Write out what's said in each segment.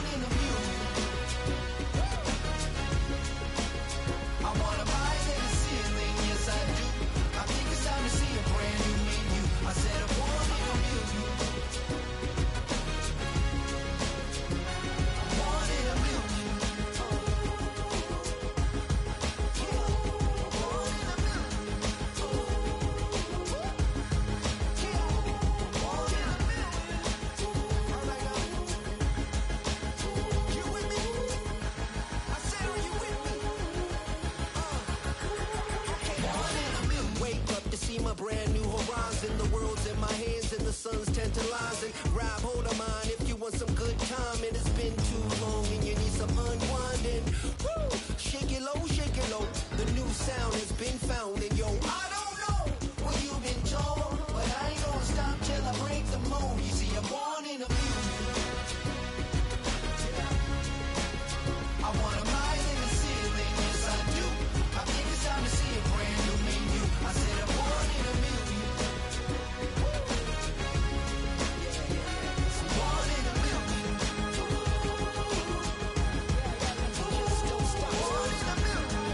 one in a million. I wanna rise in the ceiling, yes I do. I think it's time to see a brand new menu. I said a one in a million. One in a million. My brand new horizon, the world's in my hands and the sun's tantalizing. Grab hold of mine if you want some good time, and it's been too long and you need some unwinding. Woo! Shake it low, the new sound has been found, and yo, I don't know what you've been told, but I ain't gonna stop till I break the mold. You see, I'm born in a million. I wanna rise in the ceiling, yes I do. I think it's time to see a brand new menu. I said I'm born in a million. Born in a million. Born in a million.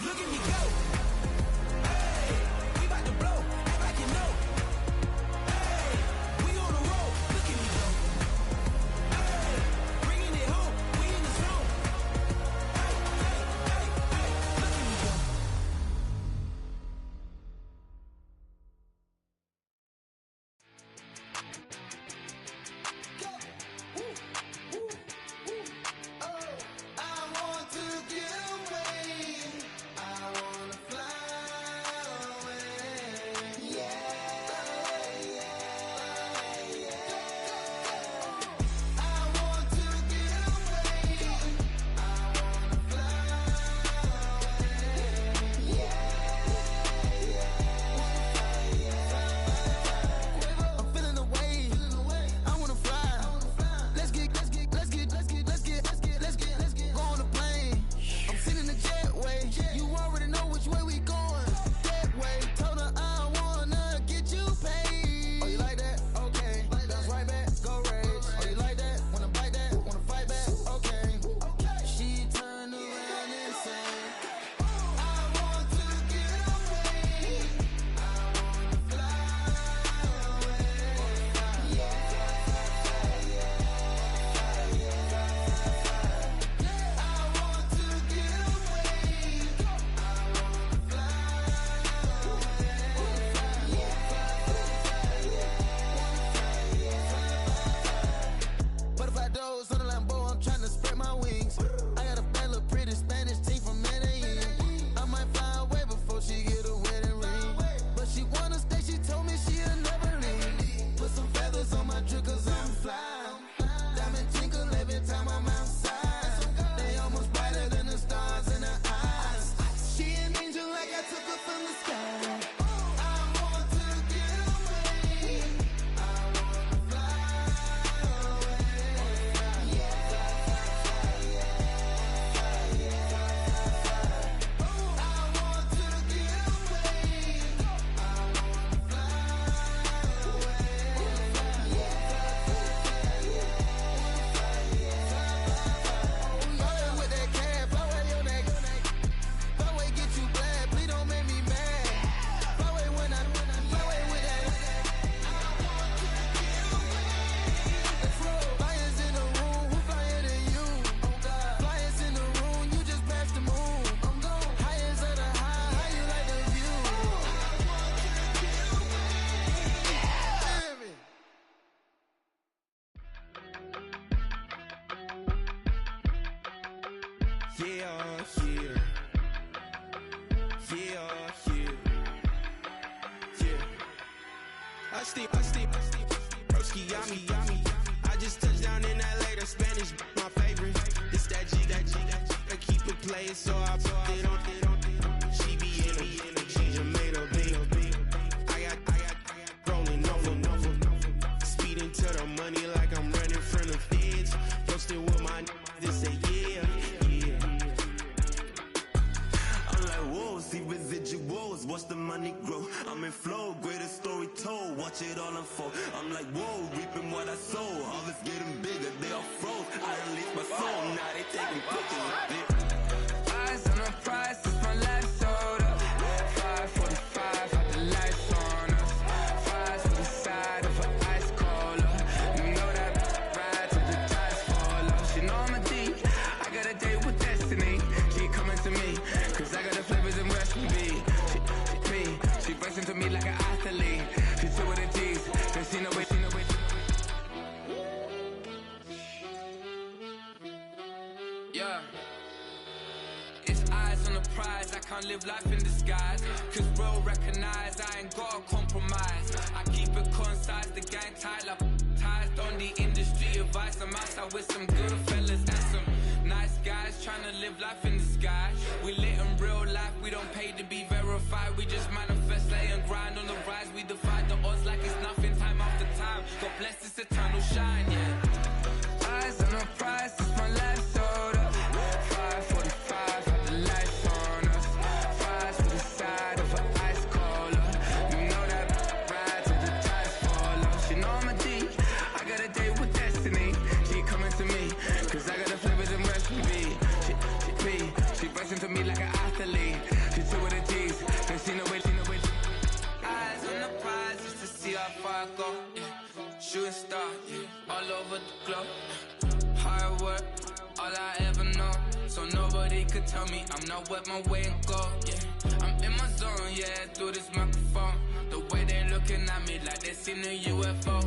Look at me go. Hey, we about to blow. Act like you know. Hey, we on the road. Look at me go. Hey, bringing it home. We in the zone. Hey, hey, hey, hey. Look at me go. Broski, yummy. I just touched down in LA, the Spanish, my favorite. This that G. I keep it playing, so I put it on. She be in it, she just made a beat. I got rolling over. Speeding to the money like I'm running from the feds. Posted with my they say yeah. I'm like, whoa, see residuals, watch the money grow. I'm in flow, greatest story told, watch it all unfold. I'm like, whoa, reaping what I sow. Harvest getting bigger, they all froze. I release my soul, now they taking pictures of it. Eyes on the prize, it's my life sold up. 5:45, had the lights on us. Fries to the side of an ice cola. You know that ride till the tires fall off. She know I'm a D, I got a date with destiny. She coming to me, cause I got the flavors and recipe. She bustin' to me like an athlete. She two with the G's, cause she know it. Yeah. It's eyes on the prize, I can't live life in disguise. Cause bro recognize I ain't gotta compromise. I keep it concise, the gang tight like ties on the industry advice. I'm outside with some good fellas and some nice guys trying to live life in disguise. We lit in real life, we don't pay to be verified. We just manifest, lay and grind on the rise. We defy the odds like it's nothing, time after time. God bless this eternal shine, yeah. Eyes on the prize, it's my life sold up. 5:45, had the lights on us. Fries to the side of an ice cola. You know that ride till the tires fall off. She know I'm a D, I got a date with destiny. She coming to me, cause I got the flavors and recipe. She bustin' to me like an athlete. over the globe. Hard work, all I ever know. So nobody could tell me I'm not wet my way and go. Yeah, I'm in my zone, yeah, through this microphone. The way they looking at me like they seen a UFO.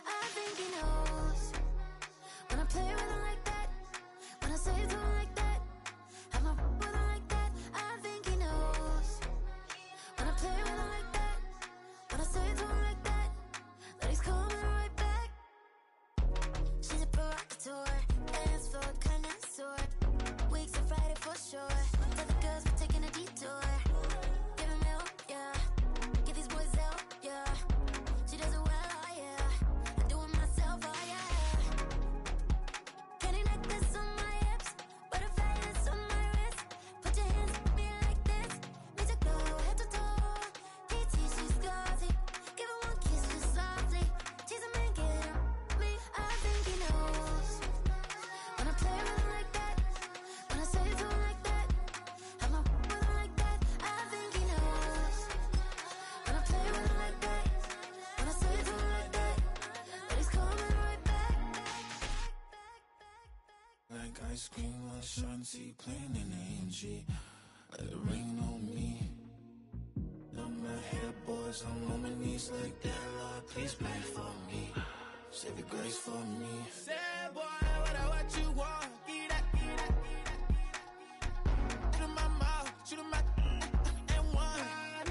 I think he knows when I play with him like that, when I say it to him like that, have my with him like that. I think he knows when I play with him like that, when I say it to him like that, that he's coming right back. She's a provocateur, dance for a connoisseur. Weeks of Friday for sure. Tell the girls we're taking a detour. Give him milk, yeah. Get these boys out, yeah. She does it well, oh yeah. I do it myself, oh yeah. Candy necklace on my hips, butterflies on my wrist. Put your hands on me like this, makes it go head to toe. PT, she's glossy. Give her one kiss just softly. Tease him and get him me. I think he knows when I play with him like that, when I say it to him like that, have my with him like that. I think he knows when I play with him like that, when I say it to him like that, that he's coming right back. Like ice cream on Shanty, playing in AMG. Let it rain on me. Love my hair, boys, I'm on my knees like that. Lord, please pray for me. Save your grace for me. Say, boy, what you want? Get that, get that, get that. Shoot in my mouth, shoot in my and one.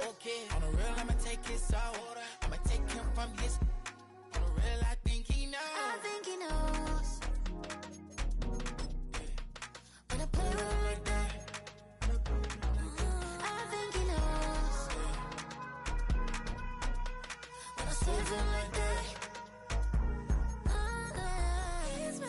Okay, on the real, I'ma take his out. I'ma take him from his. On the real, I think he knows. I think he knows when I play with him like that. I think he knows when I say it to him like that. He's my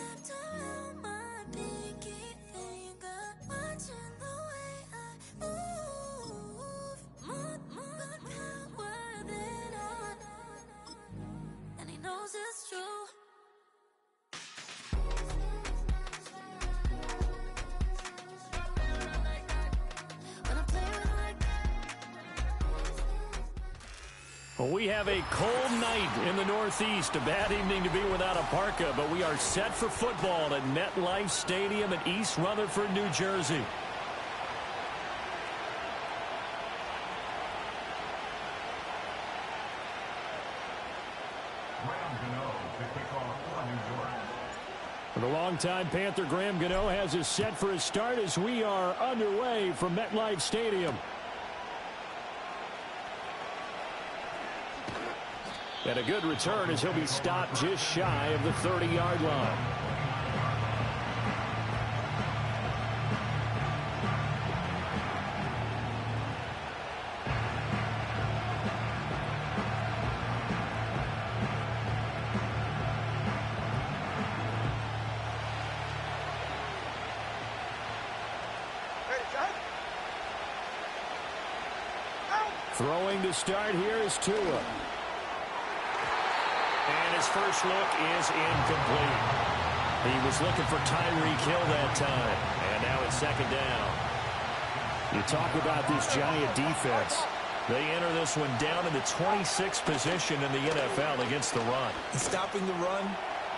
Well, we have a cold night in the Northeast. A bad evening to be without a parka, but we are set for football at MetLife Stadium in East Rutherford, New Jersey. The longtime Panther Graham Gano has us set for his start as we are underway from MetLife Stadium. And a good return as he'll be stopped just shy of the 30-yard line. Throwing to start here is Tua. And his first look is incomplete. He was looking for Tyreek Hill that time. And now it's second down. You talk about this Giant defense. They enter this one down in the 26th position in the NFL against the run. And stopping the run,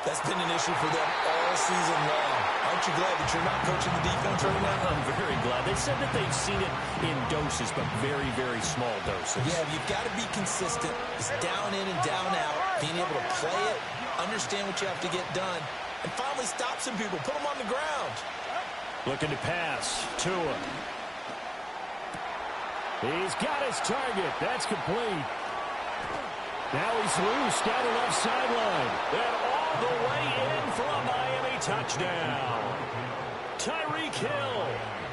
that's been an issue for them all season long. Aren't you glad that you're not coaching the defense right now? I'm very glad. They said that they've seen it in doses, but very, very small doses. Yeah, you've got to be consistent. It's down in and down out. Being able to play it, understand what you have to get done, and finally stop some people. Put them on the ground. Looking to pass. Tua. He's got his target. That's complete. Now he's loose down the left sideline. And all the way in for a Miami touchdown. Tyreek Hill,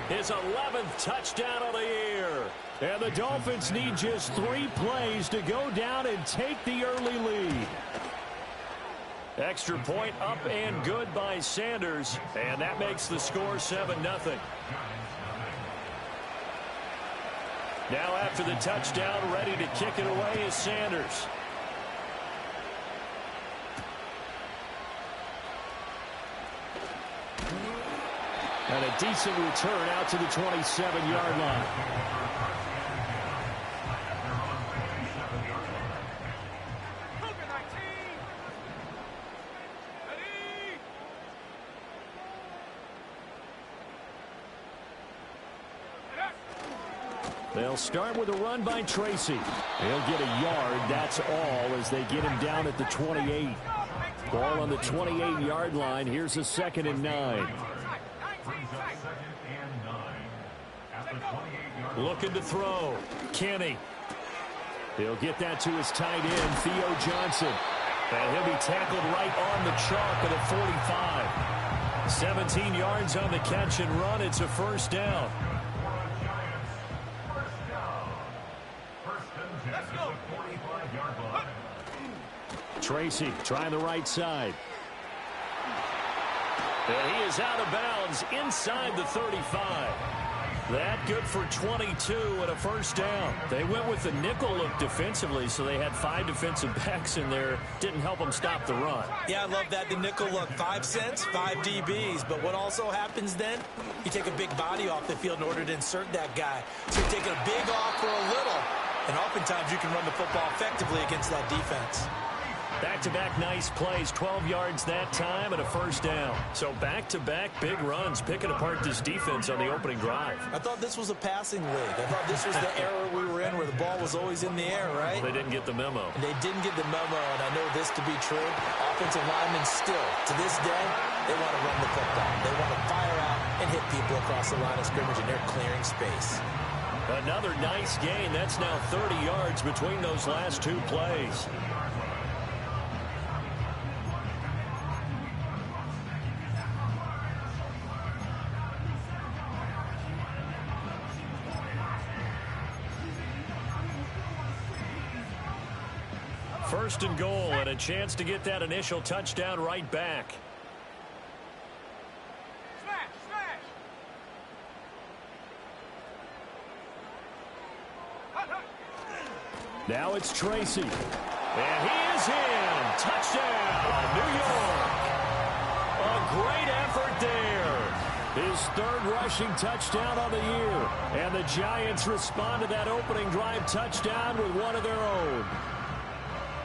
his 11th touchdown of the year. And the Dolphins need just 3 plays to go down and take the early lead. Extra point up and good by Sanders. And that makes the score 7-0. Now after the touchdown, ready to kick it away is Sanders. And a decent return out to the 27-yard line. They'll start with a run by Tracy. He'll get a yard, that's all, as they get him down at the 28. Ball on the 28-yard line. Here's a 2nd and 9. Looking to throw. Kenny. He'll get that to his tight end, Theo Johnson. And he'll be tackled right on the chalk at a 45. 17 yards on the catch and run. It's a first down. Tracy trying the right side. And he is out of bounds inside the 35. That good for 22 and a first down. They went with the nickel look defensively, so they had 5 defensive backs in there. Didn't help them stop the run. Yeah, I love that, the nickel look. 5 cents, 5 DBs. But what also happens then, you take a big body off the field in order to insert that guy. So you're taking a big off for a little. And oftentimes you can run the football effectively against that defense. Back-to-back nice plays, 12 yards that time and a first down. So back-to-back big runs, picking apart this defense on the opening drive. I thought this was a passing league. I thought this was the era we were in where the ball was always in the air, right? They didn't get the memo. And they didn't get the memo, and I know this to be true. Offensive linemen still, to this day, they want to run the football. They want to fire out and hit people across the line of scrimmage, and they're clearing space. Another nice gain. That's now 30 yards between those last 2 plays. First and goal, and a chance to get that initial touchdown right back. Now it's Tracy. And he is in. Touchdown, New York. A great effort there. His 3rd rushing touchdown of the year. And the Giants respond to that opening drive touchdown with one of their own.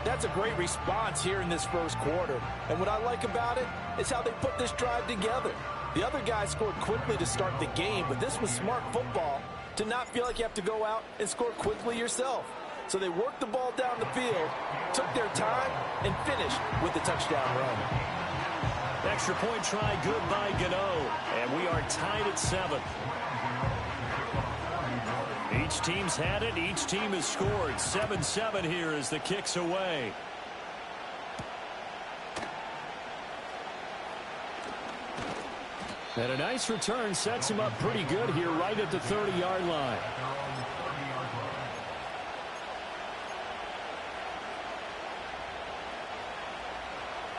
That's a great response here in this first quarter. And what I like about it is how they put this drive together. The other guys scored quickly to start the game, but this was smart football to not feel like you have to go out and score quickly yourself. So they worked the ball down the field, took their time, and finished with the touchdown run. Extra point try good by Gano, and we are tied at 7. Each team's had it. Each team has scored. 7-7 here as the kick's away. And a nice return sets him up pretty good here right at the 30-yard line.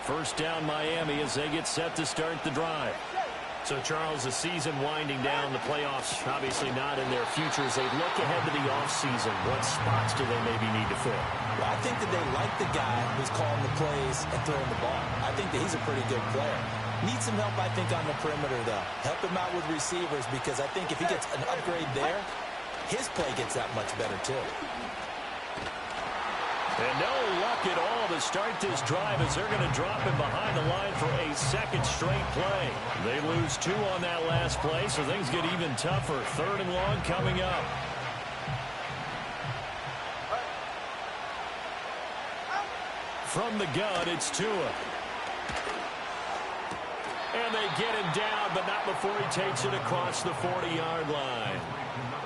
First down Miami as they get set to start the drive. So, Charles, the season winding down, the playoffs obviously not in their future as they look ahead to the offseason. What spots do they maybe need to fill? Well, I think that they like the guy who's calling the plays and throwing the ball. I think that he's a pretty good player. Needs some help, I think, on the perimeter, though. Help him out with receivers because I think if he gets an upgrade there, his play gets that much better, too. And no luck at all to start this drive as they're going to drop him behind the line for a second straight play. They lose 2 on that last play, so things get even tougher. 3rd and long coming up. From the gun, it's Tua. And they get him down, but not before he takes it across the 40-yard line.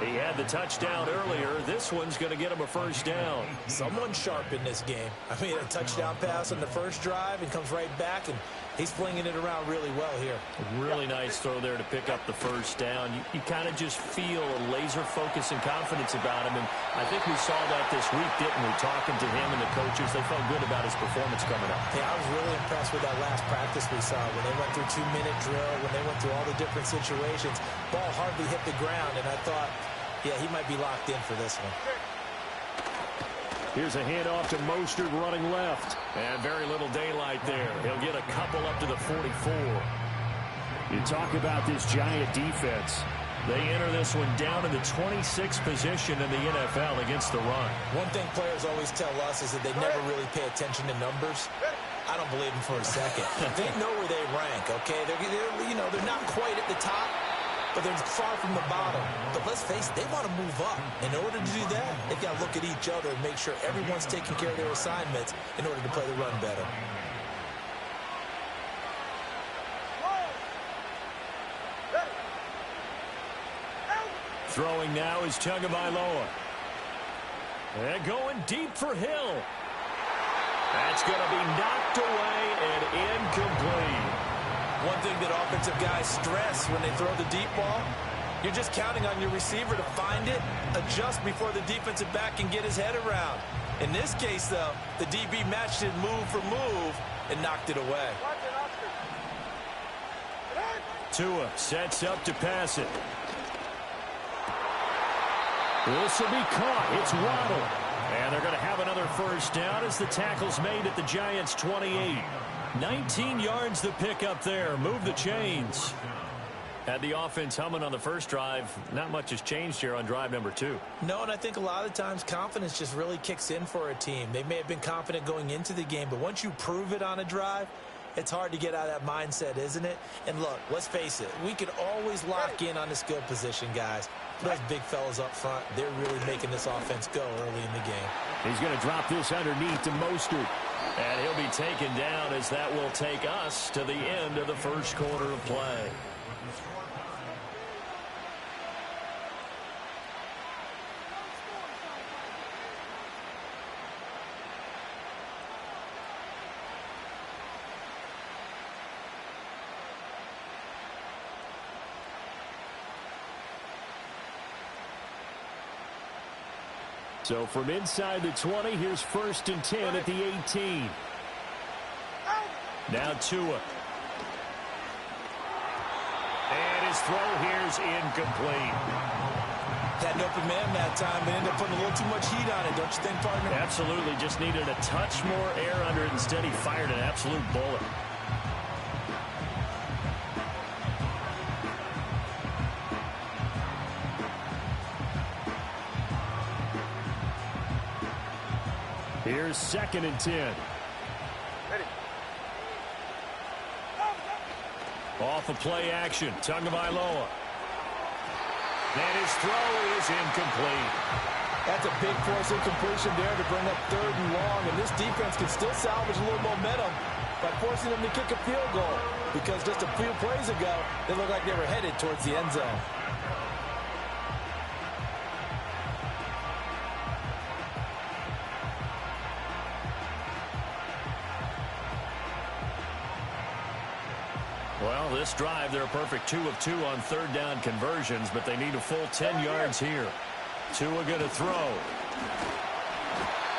He had the touchdown earlier. This one's going to get him a first down. Someone sharp in this game. I mean, a touchdown pass on the first drive and comes right back, and he's flinging it around really well here. Really nice throw there to pick up the first down. You kind of just feel a laser focus and confidence about him, and I think we saw that this week, didn't we? Talking to him and the coaches, they felt good about his performance coming up. Yeah, I was really impressed with that last practice we saw when they went through 2-minute drill, when they went through all the different situations. Ball hardly hit the ground, and I thought, yeah, he might be locked in for this one. Here's a handoff to Mostert running left. And very little daylight there. He'll get a couple up to the 44. You talk about this Giant defense. They enter this one down in the 26th position in the NFL against the run. One thing players always tell us is that they never really pay attention to numbers. I don't believe them for a second. They know where they rank, okay? They're not quite at the top, but they're far from the bottom. But let's face it, they want to move up. In order to do that, they've got to look at each other and make sure everyone's taking care of their assignments in order to play the run better. Throwing now is Tagovailoa. And going deep for Hill. That's going to be knocked away and incomplete. One thing that offensive guys stress when they throw the deep ball, you're just counting on your receiver to find it, adjust before the defensive back can get his head around. In this case, though, the DB matched it move for move and knocked it away. Tua sets up to pass it. This will be caught. It's Waddle. And they're going to have another first down as the tackle's made at the Giants' 28. 19 yards to pick up there. Move the chains. Had the offense humming on the first drive. Not much has changed here on drive number 2. No, and I think a lot of times confidence just really kicks in for a team. They may have been confident going into the game, but once you prove it on a drive, it's hard to get out of that mindset, isn't it? And look, let's face it, we could always lock in on the skill position, guys. Those big fellas up front, they're really making this offense go early in the game. He's going to drop this underneath to Mostert. And he'll be taken down as that will take us to the end of the first quarter of play. So from inside the 20, here's 1st and 10 at the 18. Now Tua. And his throw here's incomplete. Had an open man that time, but ended up putting a little too much heat on it, don't you think, partner? Absolutely. Just needed a touch more air under it. Instead, he fired an absolute bullet. Here's 2nd and 10. Off of play action, Tagovailoa. And his throw is incomplete. That's a big force incompletion there to bring up 3rd and long, and this defense can still salvage a little momentum by forcing them to kick a field goal, because just a few plays ago, they looked like they were headed towards the end zone. Well, this drive, they're a perfect 2 of 2 on 3rd down conversions, but they need a full 10 yards here. Tua going to throw.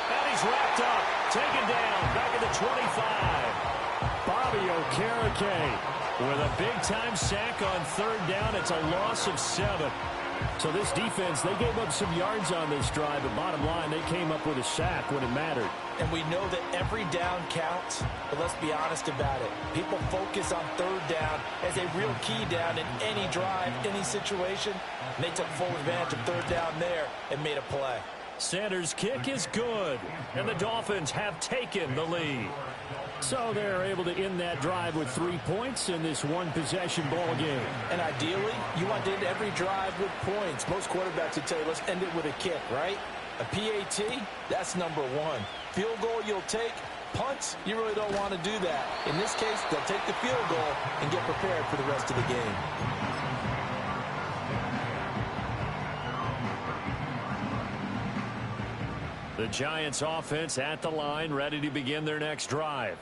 And he's wrapped up. Taken down. Back at the 25. Bobby Okereke with a big-time sack on 3rd down. It's a loss of 7. So this defense, they gave up some yards on this drive, but bottom line, they came up with a sack when it mattered. And we know that every down counts, but let's be honest about it. People focus on 3rd down as a real key down in any drive, any situation. And they took full advantage of 3rd down there and made a play. Sanders' kick is good, and the Dolphins have taken the lead. So they're able to end that drive with 3 points in this one-possession ball game. And ideally, you want to end every drive with points. Most quarterbacks would tell you, let's end it with a kick, right? A PAT, that's number 1. Field goal you'll take. Punts, you really don't want to do that. In this case, they'll take the field goal and get prepared for the rest of the game. The Giants offense at the line, ready to begin their next drive.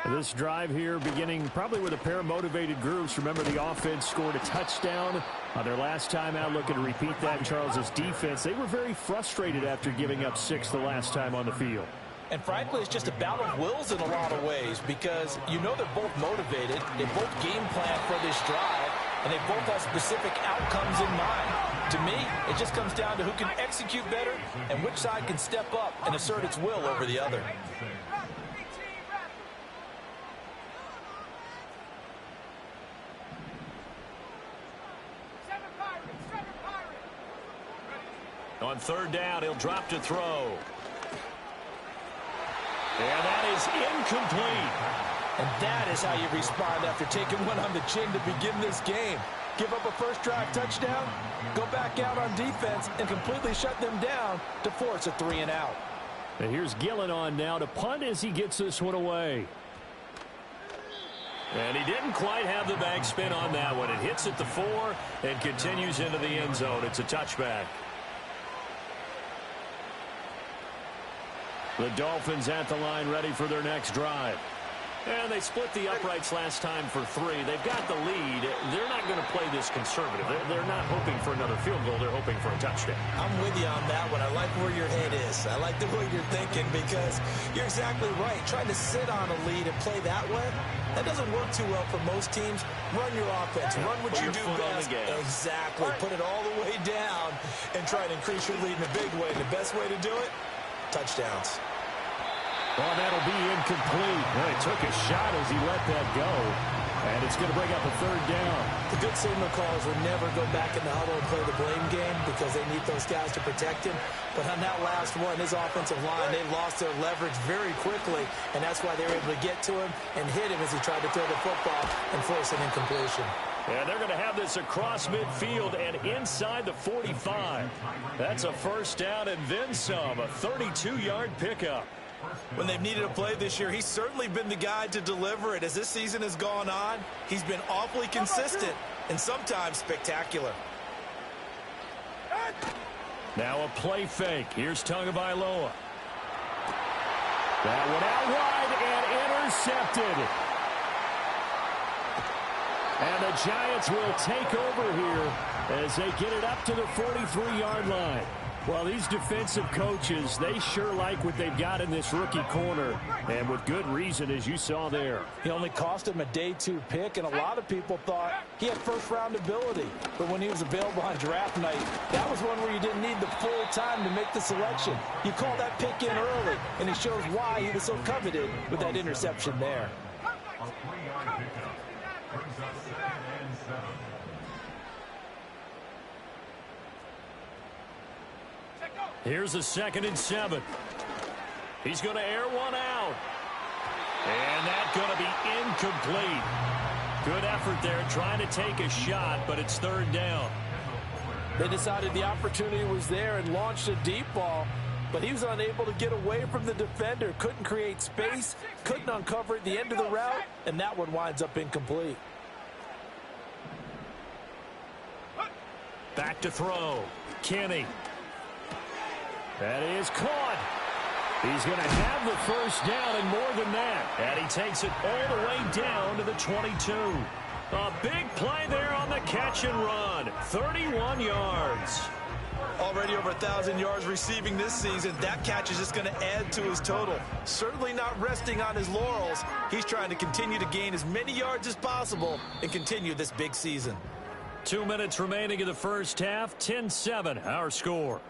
This drive here beginning probably with a pair of motivated groups. Remember, the offense scored a touchdown on their last time out, looking to repeat that. Charles's defense, they were very frustrated after giving up 6 the last time on the field. And frankly, it's just a battle of wills in a lot of ways, because you know they're both motivated. They both game plan for this drive, and they both have specific outcomes in mind. To me, it just comes down to who can execute better and which side can step up and assert its will over the other. On 3rd down, he'll drop to throw. And that is incomplete. And that is how you respond after taking one on the chin to begin this game. Give up a first drive touchdown, go back out on defense, and completely shut them down to force a 3 and out. And here's Gillen on now to punt as he gets this one away. And he didn't quite have the bag spin on that one. It hits at the 4 and continues into the end zone. It's a touchback. The Dolphins at the line, ready for their next drive. And they split the uprights last time for 3. They've got the lead. They're not going to play this conservative. They're not hoping for another field goal. They're hoping for a touchdown. I'm with you on that one. I like where your head is. I like the way you're thinking, because you're exactly right. Trying to sit on a lead and play that way, that doesn't work too well for most teams. Run your offense. Run what you do best. Exactly. Put it all the way down and try to increase your lead in a big way. And the best way to do it, touchdowns. Well, that'll be incomplete. Well, he took a shot as he let that go. And it's going to bring up a 3rd down. The good signal callers would never go back in the huddle and play the blame game, because they need those guys to protect him. But on that last one, his offensive line, they lost their leverage very quickly, and that's why they were able to get to him and hit him as he tried to throw the football and force an incompletion. And they're going to have this across midfield and inside the 45. That's a first down and then some, a 32-yard pickup. When they've needed a play this year, he's certainly been the guy to deliver it. As this season has gone on, he's been awfully consistent and sometimes spectacular. Now a play fake. Here's Tagovailoa. That one out wide and intercepted. And the Giants will take over here as they get it up to the 43-yard line. Well, these defensive coaches, they sure like what they've got in this rookie corner, and with good reason, as you saw there. He only cost him a day 2 pick, and a lot of people thought he had first-round ability. But when he was available on draft night, that was one where you didn't need the full time to make the selection. You call that pick in early, and it shows why he was so coveted with that interception there. Here's a 2nd and 7. He's going to air one out. And that's going to be incomplete. Good effort there trying to take a shot, but it's third down. They decided the opportunity was there and launched a deep ball, but he was unable to get away from the defender. Couldn't create space, couldn't uncover at the end of the route, and that one winds up incomplete. Back to throw. Kenny. That is caught. He's going to have the first down and more than that. And he takes it all the way down to the 22. A big play there on the catch and run. 31 yards. Already over 1,000 yards receiving this season. That catch is just going to add to his total. Certainly not resting on his laurels. He's trying to continue to gain as many yards as possible and continue this big season. 2 minutes remaining in the first half. 10-7 our score.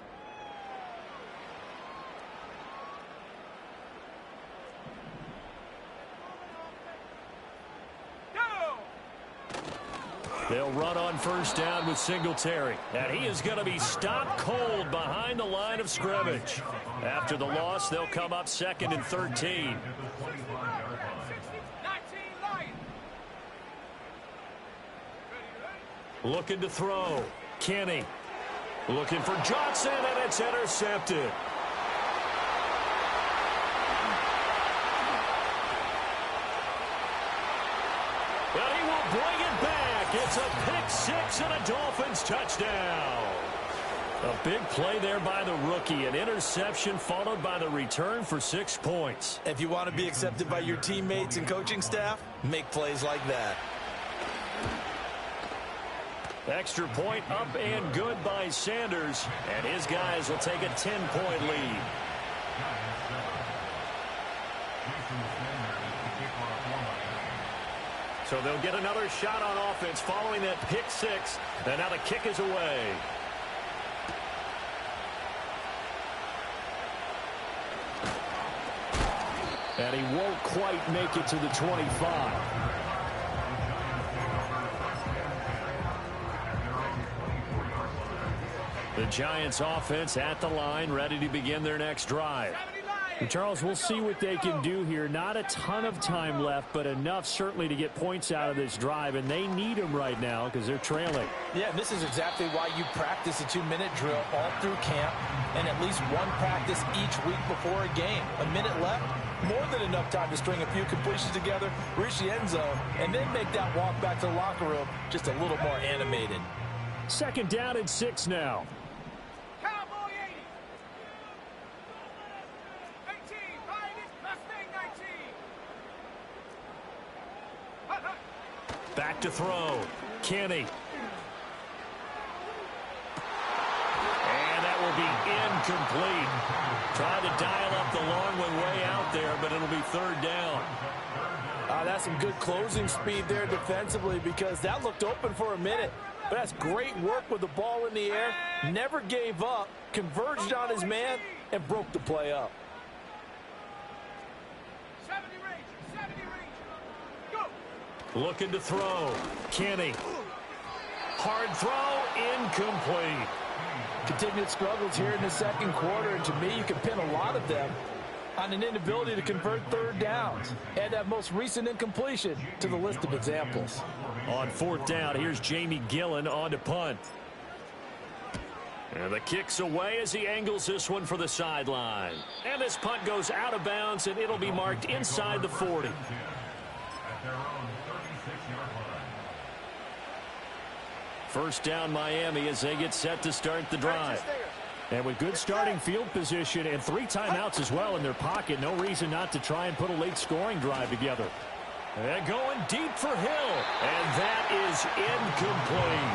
They'll run on first down with Singletary. And he is going to be stopped cold behind the line of scrimmage. After the loss, they'll come up second and 13. Looking to throw. Kenny. Looking for Johnson, and it's intercepted. And he will bring it back. It's a pick six and a Dolphins touchdown. A big play there by the rookie. An interception followed by the return for 6 points. If you want to be accepted by your teammates and coaching staff, make plays like that. Extra point up and good by Sanders. And his guys will take a 10-point lead. So they'll get another shot on offense following that pick six. And now the kick is away. And he won't quite make it to the 25. The Giants offense at the line, ready to begin their next drive. And Charles, we'll see what they can do here. Not a ton of time left, but enough certainly to get points out of this drive, and they need them right now because they're trailing. Yeah, and this is exactly why you practice a 2-minute drill all through camp and at least one practice each week before a game. A minute left, more than enough time to string a few completions together, reach the end zone, and then make that walk back to the locker room just a little more animated. Second down and 6 now. Back to throw. Kenny. And that will be incomplete. Tried to dial up the long one way out there, but it'll be third down. That's some good closing speed there defensively because that looked open for a minute. But that's great work with the ball in the air. Never gave up, converged on his man, and broke the play up. Looking to throw. Kenny. Hard throw. Incomplete. Continued struggles here in the second quarter, and to me, you can pin a lot of them on an inability to convert third downs. Add that most recent incompletion to the list of examples. On fourth down, here's Jamie Gillen on to punt. And the kick's away as he angles this one for the sideline. And this punt goes out of bounds, and it'll be marked inside the 40. First down Miami as they get set to start the drive. And with good starting field position and 3 timeouts as well in their pocket, no reason not to try and put a late scoring drive together. And going deep for Hill. And that is incomplete.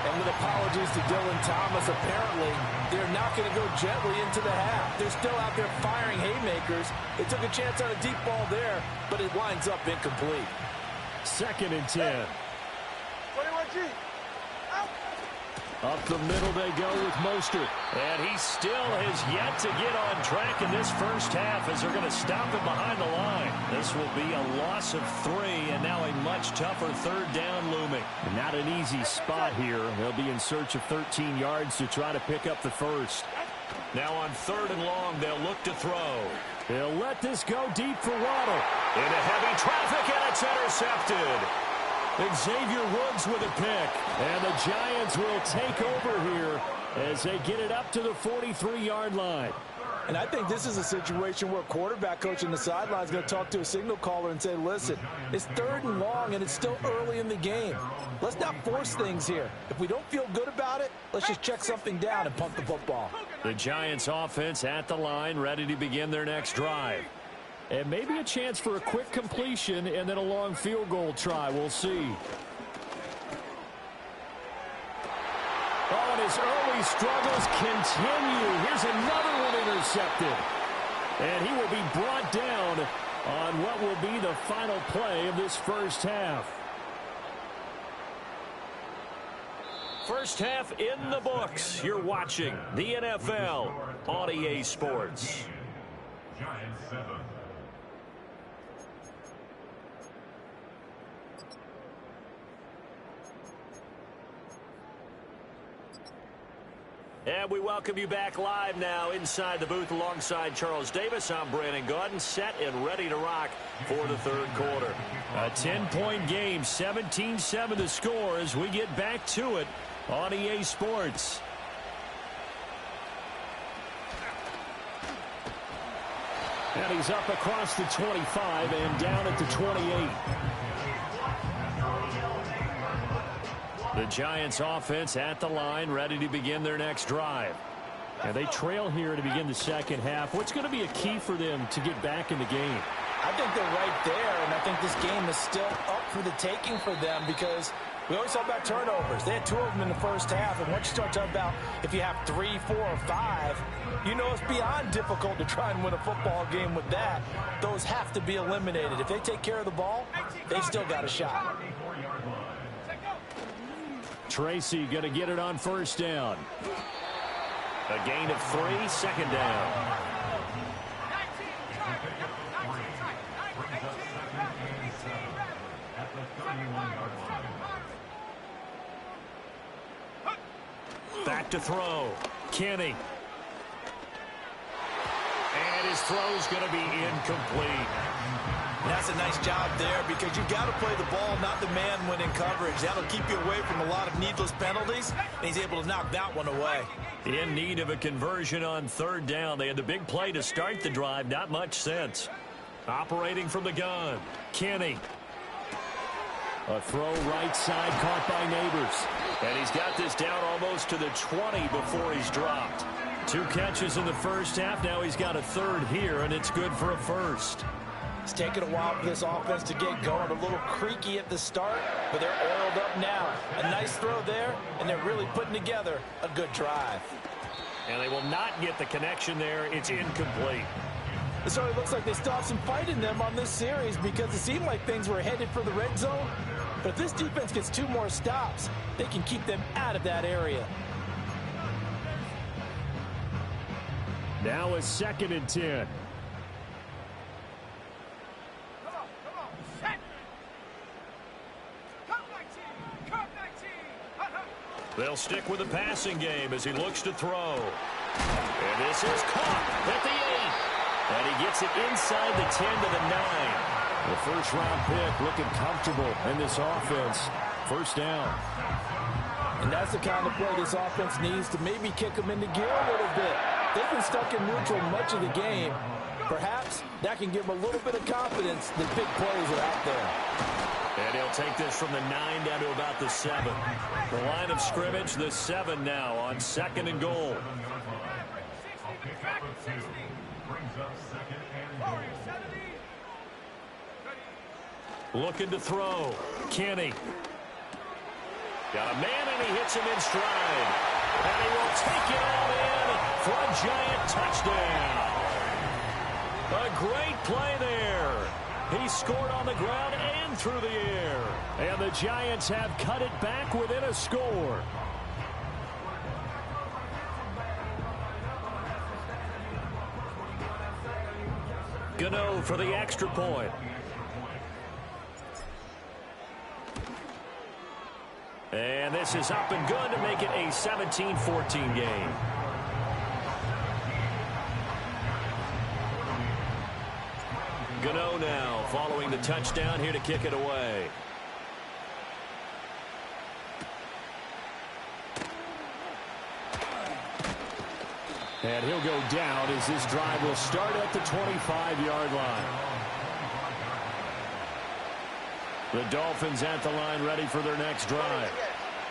And with apologies to Dylan Thomas, apparently they're not going to go gently into the half. They're still out there firing haymakers. They took a chance on a deep ball there, but it winds up incomplete. Second and 10. 21G. Up the middle they go with Mostert. And he still has yet to get on track in this first half as they're going to stop him behind the line. This will be a loss of 3 and now a much tougher third down looming. And not an easy spot here. They'll be in search of 13 yards to try to pick up the first. Now on 3rd and long, they'll look to throw. They'll let this go deep for Waddle. Into heavy traffic, and it's intercepted. Xavier Woods with a pick. And the Giants will take over here as they get it up to the 43-yard line. And I think this is a situation where a quarterback coach on the sideline is going to talk to a signal caller and say, listen, it's 3rd and long and it's still early in the game. Let's not force things here. If we don't feel good about it, let's just check something down and punt the football. The Giants offense at the line, ready to begin their next drive. And maybe a chance for a quick completion and then a long field goal try. We'll see. Oh, and his early struggles continue. Here's another one intercepted. And he will be brought down on what will be the final play of this first half. First half in the books. You're watching the NFL on EA Sports. Giants 7. And we welcome you back live now inside the booth alongside Charles Davis. I'm Brandon Gaudin, set and ready to rock for the 3rd quarter. A 10-point game, 17-7 the score as we get back to it on EA Sports. And he's up across the 25 and down at the 28. The Giants offense at the line, ready to begin their next drive. And they trail here to begin the second half. What's going to be a key for them to get back in the game? I think they're right there, and I think this game is still up for the taking for them because we always talk about turnovers. They had 2 of them in the first half, and once you start talking about if you have 3, 4, or 5, you know it's beyond difficult to try and win a football game with that. Those have to be eliminated. If they take care of the ball, they've still got a shot. Tracy going to get it on first down. A gain of 3, 2nd down. Back to throw. Kenny. And his throw's going to be incomplete. And that's a nice job there because you've got to play the ball, not the man when in coverage. That'll keep you away from a lot of needless penalties, and he's able to knock that one away. In need of a conversion on 3rd down. They had the big play to start the drive. Not much sense. Operating from the gun. Kenny. A throw right side caught by Neighbors. And he's got this down almost to the 20 before he's dropped. 2 catches in the first half. Now he's got a 3rd here, and it's good for a first. It's taken a while for this offense to get going. A little creaky at the start, but they're oiled up now. A nice throw there, and they're really putting together a good drive. And they will not get the connection there. It's incomplete. It certainly looks like they still have some fight in them on this series because it seemed like things were headed for the red zone. But if this defense gets 2 more stops, they can keep them out of that area. Now a 2nd and 10. They'll stick with the passing game as he looks to throw. And this is caught at the 8. And he gets it inside the 10 to the 9. The first-round pick looking comfortable in this offense. First down. And that's the kind of play this offense needs to maybe kick them into gear a little bit. They've been stuck in neutral much of the game. Perhaps that can give them a little bit of confidence that big plays are out there. And he'll take this from the 9 down to about the 7. The line of scrimmage, the 7 now on 2nd and goal. Looking to throw. Kenny. Got a man, and he hits him in stride. And he will take it all in for a giant touchdown. A great play there. He scored on the ground and through the air. And the Giants have cut it back within a score. Gano for the extra point. And this is up and good to make it a 17-14 game. Gano now following the touchdown here to kick it away. And he'll go down as this drive will start at the 25-yard line. The Dolphins at the line ready for their next drive.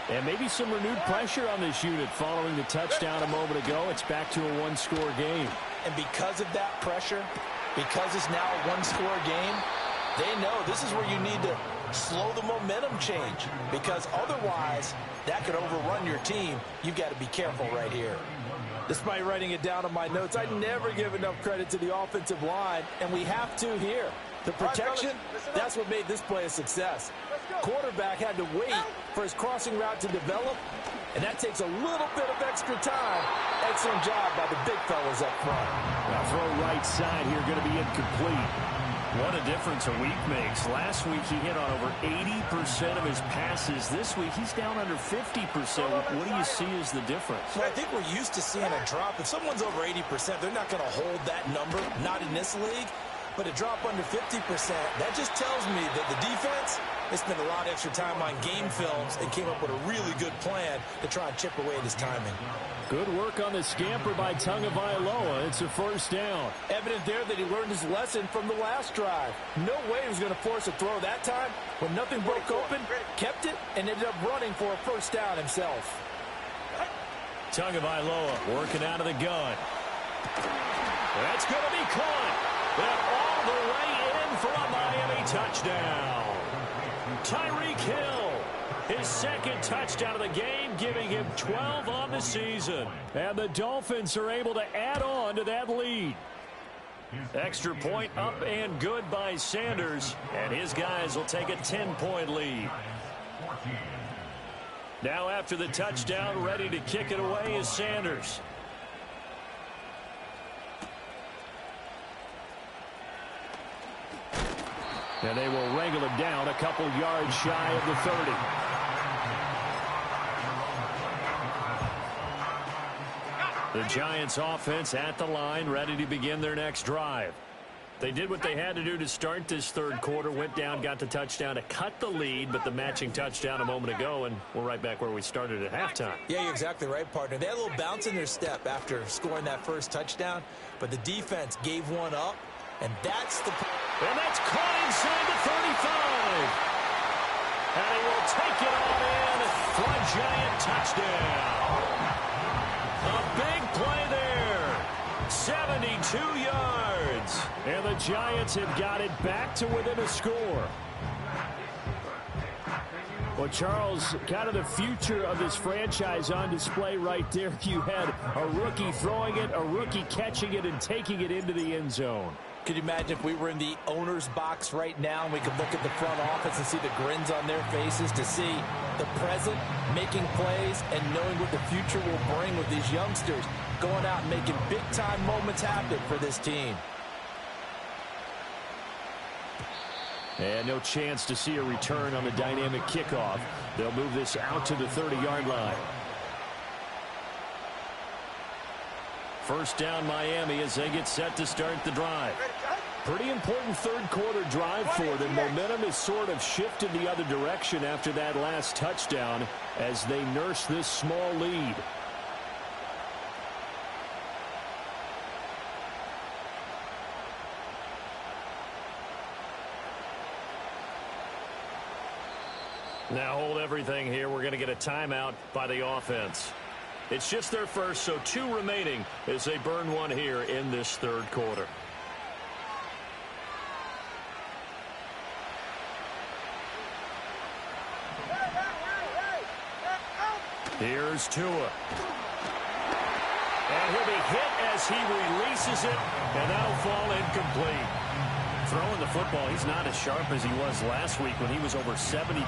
And maybe some renewed pressure on this unit following the touchdown a moment ago. It's back to a one-score game. And because of that pressure, because it's now a one-score game, they know this is where you need to slow the momentum change, because otherwise that could overrun your team. You've got to be careful right here. Despite writing it down on my notes, I never give enough credit to the offensive line, and we have to here. The protection, that's what made this play a success. Quarterback had to wait for his crossing route to develop, and that takes a little bit of extra time. Excellent job by the big fellas up front. Now throw right side here, going to be incomplete. What a difference a week makes. Last week he hit on over 80% of his passes. This week he's down under 50%. What do you see as the difference? Well, I think we're used to seeing a drop. If someone's over 80%, they're not going to hold that number, not in this league. But a drop under 50%, that just tells me that the defense, they spent a lot of extra time on game films and came up with a really good plan to try and chip away at his timing. Good work on the scamper by Tagovailoa. It's a first down. Evident there that he learned his lesson from the last drive. No way he was going to force a throw that time. When nothing broke open, kept it, and ended up running for a first down himself. Tagovailoa working out of the gun. That's going to be caught. And all the way in for a Miami touchdown. Tyreek Hill, his second touchdown of the game, giving him 12 on the season. And the Dolphins are able to add on to that lead. Extra point up and good by Sanders. And his guys will take a 10-point lead. Now after the touchdown, ready to kick it away is Sanders. And they will wrangle him down a couple yards shy of the 30. The Giants offense at the line, ready to begin their next drive. They did what they had to do to start this third quarter, went down, got the touchdown to cut the lead, but the matching touchdown a moment ago, and we're right back where we started at halftime. Yeah, you're exactly right, partner. They had a little bounce in their step after scoring that first touchdown, but the defense gave one up, and that's the... And that's caught inside the 35. And he will take it on in for a Giant touchdown. A big play there. 72 yards. And the Giants have got it back to within a score. Well, Charles, kind of the future of this franchise on display right there. You had a rookie throwing it, a rookie catching it, and taking it into the end zone. Could you imagine if we were in the owner's box right now and we could look at the front office and see the grins on their faces, to see the present making plays and knowing what the future will bring with these youngsters going out and making big-time moments happen for this team. And no chance to see a return on the dynamic kickoff. They'll move this out to the 30-yard line. First down Miami as they get set to start the drive. Pretty important third quarter drive for them. Momentum has sort of shifted the other direction after that last touchdown as they nurse this small lead. Now hold everything here. We're going to get a timeout by the offense. It's just their first, so 2 remaining as they burn one here in this third quarter. Here's Tua. And he'll be hit as he releases it, and that'll fall incomplete. Throwing the football, he's not as sharp as he was last week when he was over 70%.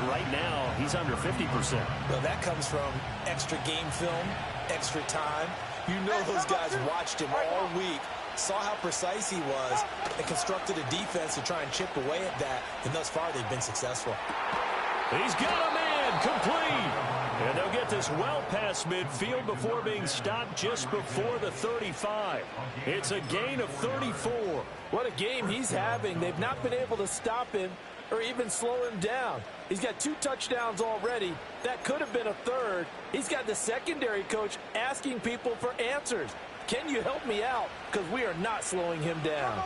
Right now, he's under 50%. Well, that comes from extra game film, extra time. You know those guys watched him all week, saw how precise he was, and constructed a defense to try and chip away at that. And thus far, they've been successful. He's got a man complete. And they'll get the goes well past midfield before being stopped just before the 35. It's a gain of 34. What a game he's having. They've not been able to stop him or even slow him down. He's got 2 touchdowns already. That could have been a third. He's got the secondary coach asking people for answers. Can you help me out? Because we are not slowing him down.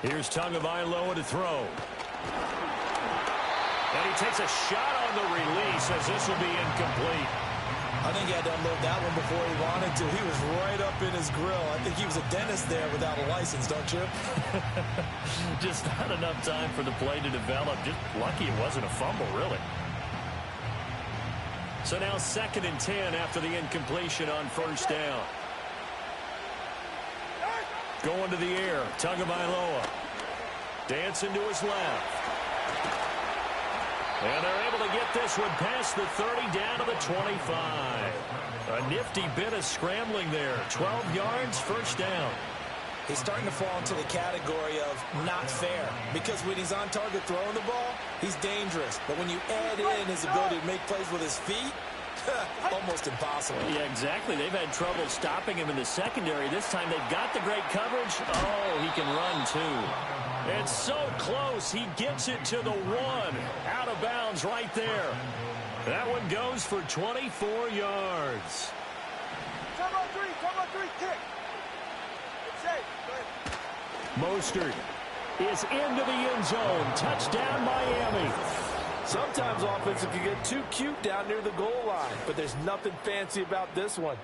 Here's Tagovailoa to throw. And he takes a shot on the release as this will be incomplete. I think he had to unload that one before he wanted to. He was right up in his grill. I think he was a dentist there without a license, don't you? Just not enough time for the play to develop. Just lucky it wasn't a fumble, really. So now 2nd and 10 after the incompletion on first down. Going to the air, Tagovailoa. Dancing to his left. And they're able to get this one past the 30 down to the 25. A nifty bit of scrambling there. 12 yards, first down. He's starting to fall into the category of not fair. Because when he's on target throwing the ball, he's dangerous. But when you add in his ability to make plays with his feet, almost impossible. Yeah, exactly. They've had trouble stopping him in the secondary. This time they've got the great coverage. Oh, he can run too. It's so close. He gets it to the 1. Out of bounds right there. That one goes for 24 yards. Come on, 3, kick. It's safe. Mostert is into the end zone. Touchdown, Miami. Sometimes offensive can get too cute down near the goal line, but there's nothing fancy about this one.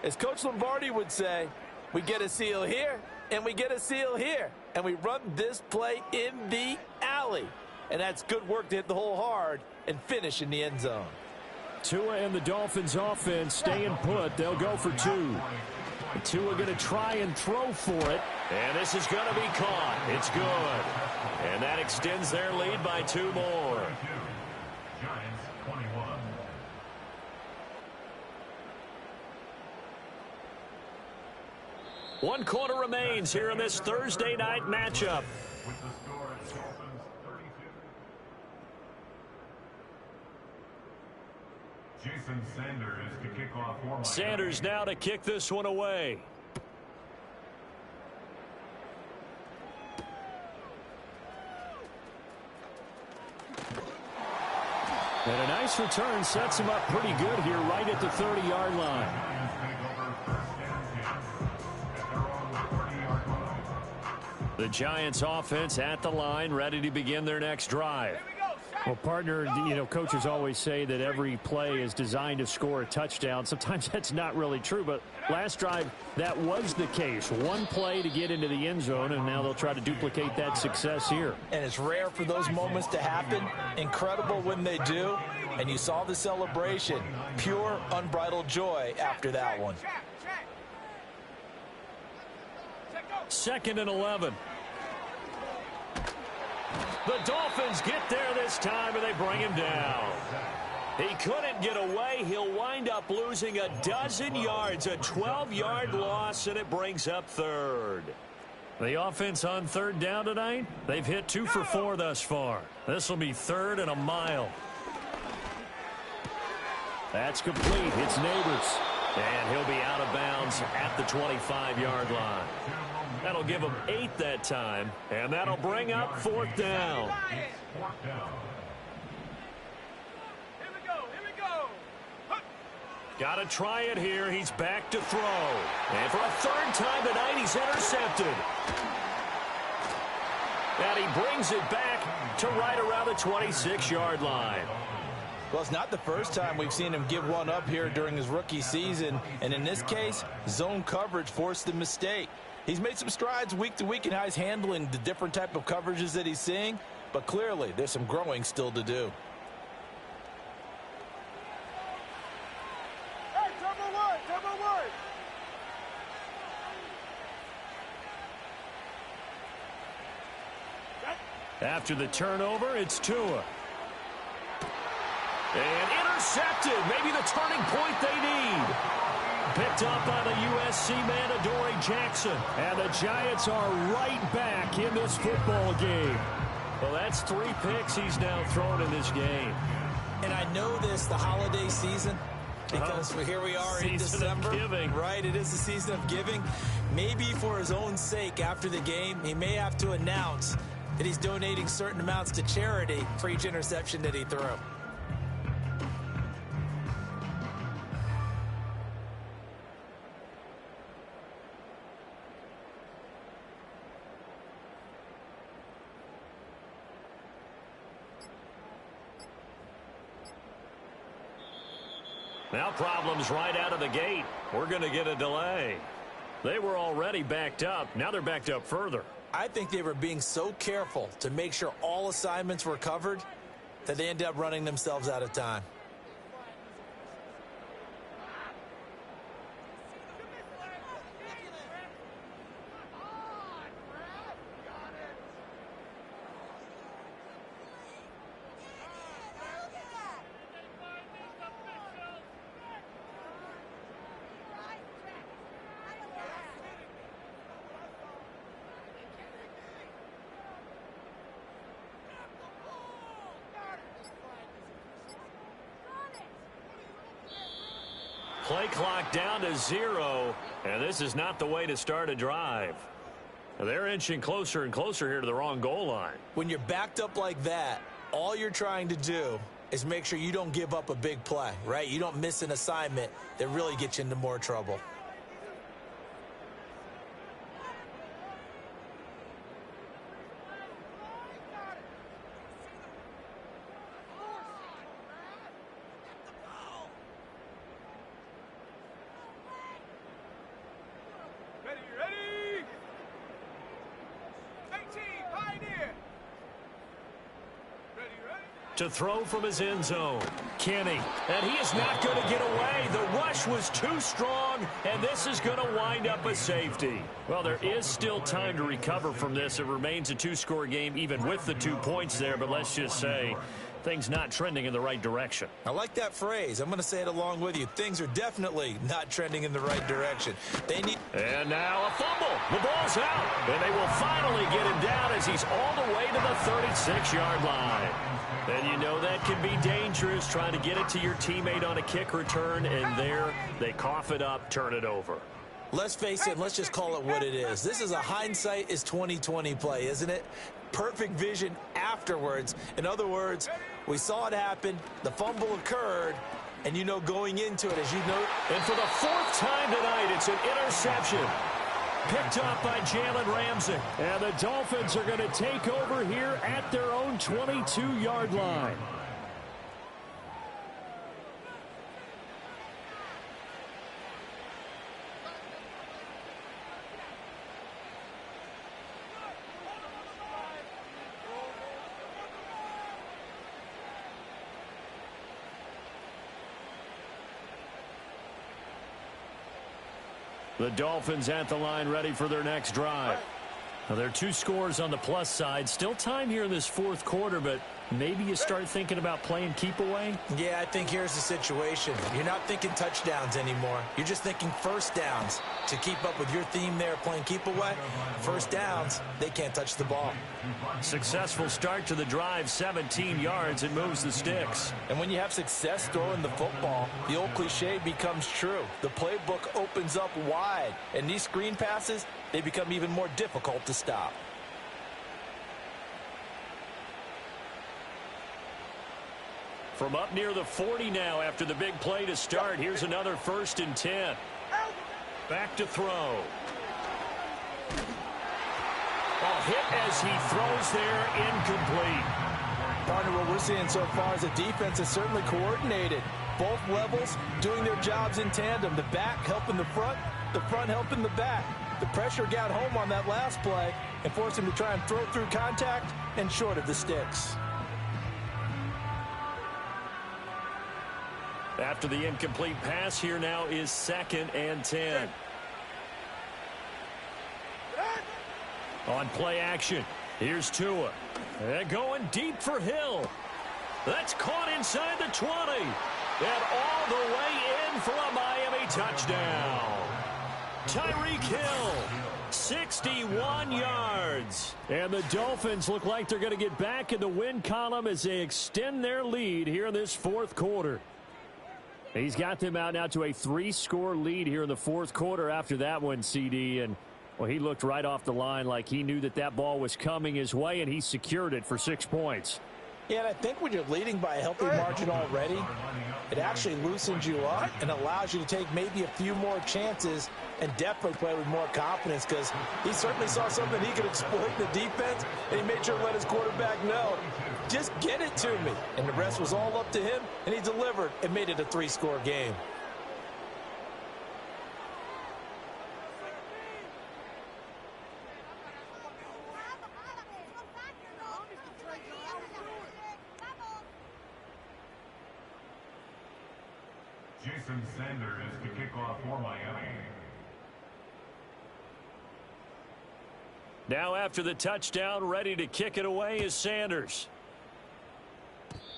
As Coach Lombardi would say, we get a seal here, and we get a seal here, and we run this play in the alley. And that's good work to hit the hole hard and finish in the end zone. Tua and the Dolphins offense staying put. They'll go for 2. Tua going to try and throw for it, and this is going to be caught. It's good. And that extends their lead by 2 more. Giants 21. One quarter remains here in this Thursday night matchup. With the score at Dolphins 32. Jason Sanders to kick off for Miami. Sanders now to kick this one away. And a nice return sets him up pretty good here right at the 30-yard line. The Giants offense at the line, ready to begin their next drive. Well, partner, coaches always say that every play is designed to score a touchdown. Sometimes that's not really true, but last drive, that was the case. One play to get into the end zone, and now they'll try to duplicate that success here. And it's rare for those moments to happen. Incredible when they do. And you saw the celebration. Pure, unbridled joy after that one. 2nd and 11. The Dolphins get there this time, and they bring him down. He couldn't get away. He'll wind up losing a dozen yards, a 12-yard loss, and it brings up 3rd. The offense on 3rd down tonight, they've hit 2 for 4 thus far. This will be 3rd and a mile. That's complete. It's Neighbors. And he'll be out of bounds at the 25-yard line. That'll give him 8 that time, and that'll bring up 4th down. Here we go. Got to try it here. He's back to throw. And for a 3rd time tonight, he's intercepted. And he brings it back to right around the 26-yard line. Well, it's not the first time we've seen him give one up here during his rookie season. And in this case, zone coverage forced the mistake. He's made some strides week to week in how he's handling the different type of coverages that he's seeing. But clearly, there's some growing still to do. Hey, double one. After the turnover, it's Tua. And intercepted. Maybe the turning point they need. Picked up by the USC man, Adoree Jackson. And the Giants are right back in this football game. Well, that's 3 picks he's now thrown in this game. And I know this, the holiday season, because here we are in December. Giving. Right, it is the season of giving. Maybe for his own sake after the game, he may have to announce that he's donating certain amounts to charity for each interception that he threw. Now problems right out of the gate. We're going to get a delay. They were already backed up. Now they're backed up further. I think they were being so careful to make sure all assignments were covered that they ended up running themselves out of time. Play clock down to 0, and this is not the way to start a drive. They're inching closer and closer here to the wrong goal line. When you're backed up like that, all you're trying to do is make sure you don't give up a big play, right? You don't miss an assignment that really gets you into more trouble. To throw from his end zone, Kenny, and he is not going to get away. The rush was too strong, and this is going to wind up a safety. Well, there is still time to recover from this. It remains a 2-score game, even with the 2 points there, but let's just say things not trending in the right direction. I like that phrase. I'm going to say it along with you. Things are definitely not trending in the right direction. They need. And now a fumble. The ball's out, and they will finally get him down as he's all the way to the 36-yard line. And you know that can be dangerous, trying to get it to your teammate on a kick return, and there they cough it up, turn it over. Let's face it, let's just call it what it is. This is a hindsight is 20/20 play, isn't it? Perfect vision afterwards. In other words, we saw it happen, the fumble occurred, and you know going into it, as you know. And for the 4th time tonight, it's an interception. Picked up by Jalen Ramsey. And the Dolphins are going to take over here at their own 22-yard line. The Dolphins at the line, ready for their next drive. Now, there are 2 scores on the plus side. Still time here in this 4th quarter, but maybe you start thinking about playing keep away? Yeah, I think here's the situation. You're not thinking touchdowns anymore. You're just thinking first downs. To keep up with your theme there, playing keep away, first downs, they can't touch the ball. Successful start to the drive, 17 yards. It moves the sticks. And when you have success throwing the football, the old cliche becomes true. The playbook opens up wide, and these screen passes, they become even more difficult to stop. From up near the 40 now after the big play to start. Here's another 1st and 10. Back to throw. A hit as he throws there, incomplete. Partner, what we're seeing so far is the defense is certainly coordinated. Both levels doing their jobs in tandem. The back helping the front helping the back. The pressure got home on that last play and forced him to try and throw through contact and short of the sticks. After the incomplete pass, here now is 2nd and 10. On play action, here's Tua. And going deep for Hill. That's caught inside the 20. And all the way in for a Miami touchdown. Tyreek Hill 61 yards. And the Dolphins look like they're going to get back in the win column as they extend their lead here in this fourth quarter. He's got them out now to a 3-score lead here in the fourth quarter after that one, CD. And, well, he looked right off the line like he knew that that ball was coming his way, and he secured it for 6 points. Yeah, and I think when you're leading by a healthy margin already, it actually loosens you up and allows you to take maybe a few more chances and definitely play with more confidence, because he certainly saw something he could exploit in the defense, and he made sure to let his quarterback know, just get it to me. And the rest was all up to him, and he delivered and made it a 3-score game. Jason Sanders to kick off for Miami. Now after the touchdown, ready to kick it away is Sanders.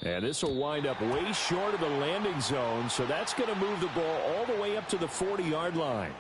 And this will wind up way short of the landing zone, so that's going to move the ball all the way up to the 40-yard line.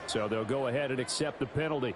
So they'll go ahead and accept the penalty.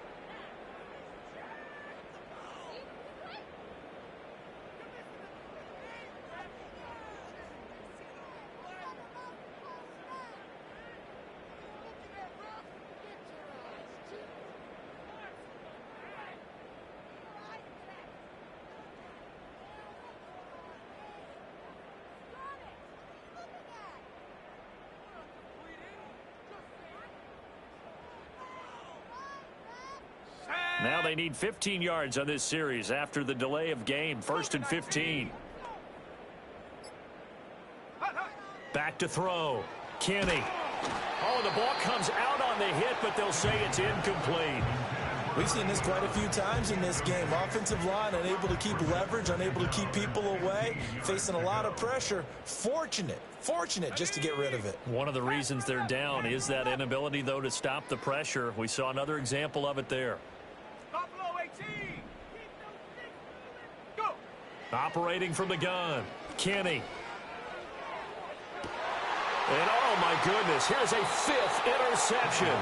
Now they need 15 yards on this series after the delay of game. 1st and 15. Back to throw. Kenny. Oh, the ball comes out on the hit, but they'll say it's incomplete. We've seen this quite a few times in this game. Offensive line unable to keep leverage, unable to keep people away, facing a lot of pressure. Fortunate just to get rid of it. One of the reasons they're down is that inability, though, to stop the pressure. We saw another example of it there. Operating from the gun, Kenny. And oh my goodness, here's a 5th interception.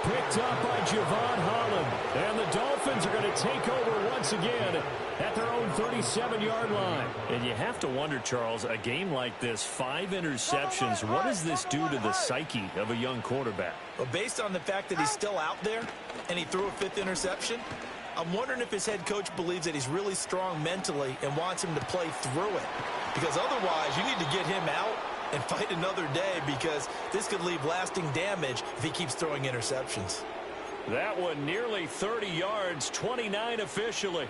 Picked up by Javon Holland. And the Dolphins are going to take over once again at their own 37-yard line. And you have to wonder, Charles, a game like this, 5 interceptions, what does this do to the psyche of a young quarterback? Well, based on the fact that he's still out there and he threw a 5th interception, I'm wondering if his head coach believes that he's really strong mentally and wants him to play through it. Because otherwise, you need to get him out and fight another day, because this could leave lasting damage if he keeps throwing interceptions. That one nearly 30 yards, 29 officially.